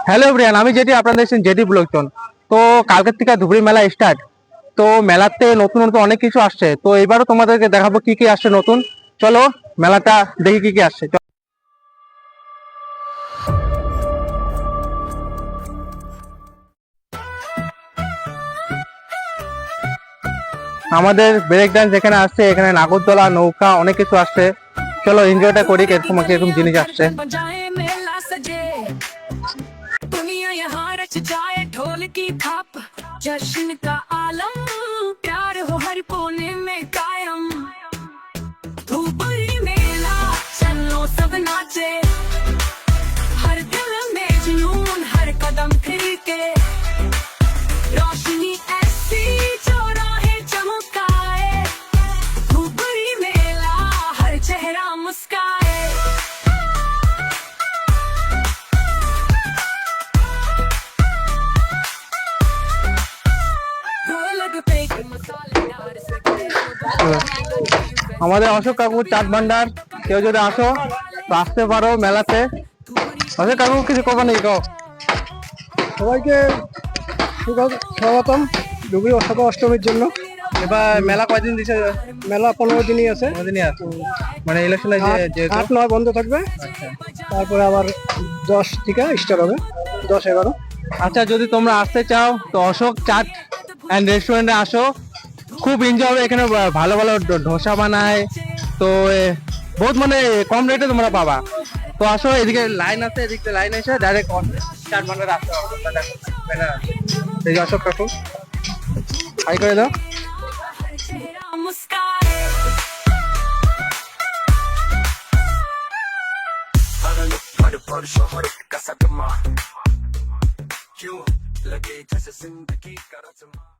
Hello everyone, আমি যেটি আপনাদের দেখছেন জেটি ব্লগজন। তো কালকের থেকে ধুবড়ি মেলা স্টার্ট। তো মেলাতে নতুন নতুন অনেক কিছু আসছে, তো এবারও তোমাদেরকে দেখাবো কি কি আসছে নতুন। চলো মেলাটা দেখি কি কি আসছে। আমাদের ব্রেক ডান্স যেখানে আসছে, এখানে নাগরদোলা, নৌকা, অনেক কিছু আসছে। চলো এনজয়টা করি, এরকম এরকম জিনিস আসছে। दुनिया यहाँ रच जाए ढोल की थाप, जश्न का आलम, प्यार हो हर कोने में कायम। धूपरी मेला चलो सब नाचे, हर दिल में जुनून, हर कदम फिर के रोशनी ऐसी जो राहें चमकाए। धूपरी मेला हर चेहरा मुस्काए। আমাদের অশোক কাকুর চাট ভান্ডার, কেউ যদি আসো তো আসতে পারো মেলাতে। অশোক কাকু কিছু করবো নেই কও। সবাইকে স্বাগতম ধুবড়ি অশোকা অষ্টমীর জন্য। এবার মেলা কয়দিন দিছে? মেলা 15 দিনই আছে। কোনদিনই আছে, মানে ইলেকশনে যেহেতু। 8-9 বন্ধ থাকবে, আচ্ছা তারপরে আবার 10 থেকে স্টার্ট হবে, 10-11। আচ্ছা, যদি তোমরা আসতে চাও তো অশোক চাট অ্যান্ড রেস্টুরেন্টে আসো, খুব এনজয় হবে। এখানে ভালো ভালো ধোসা বানায়, তো বহুত মানে কম রেটে তোমরা পাবা। তো আসো, এদিকে লাইন আছে, এদিকে লাইন এসে ডাইরেক্ট চাট ভান্ডারে আসতে পারবো। এই যে অশোক কাকু, হাই করে দাও। मुस्काए। पर शोहर का सदमा क्यों लगे जैसे जिंदगी का रज़मा।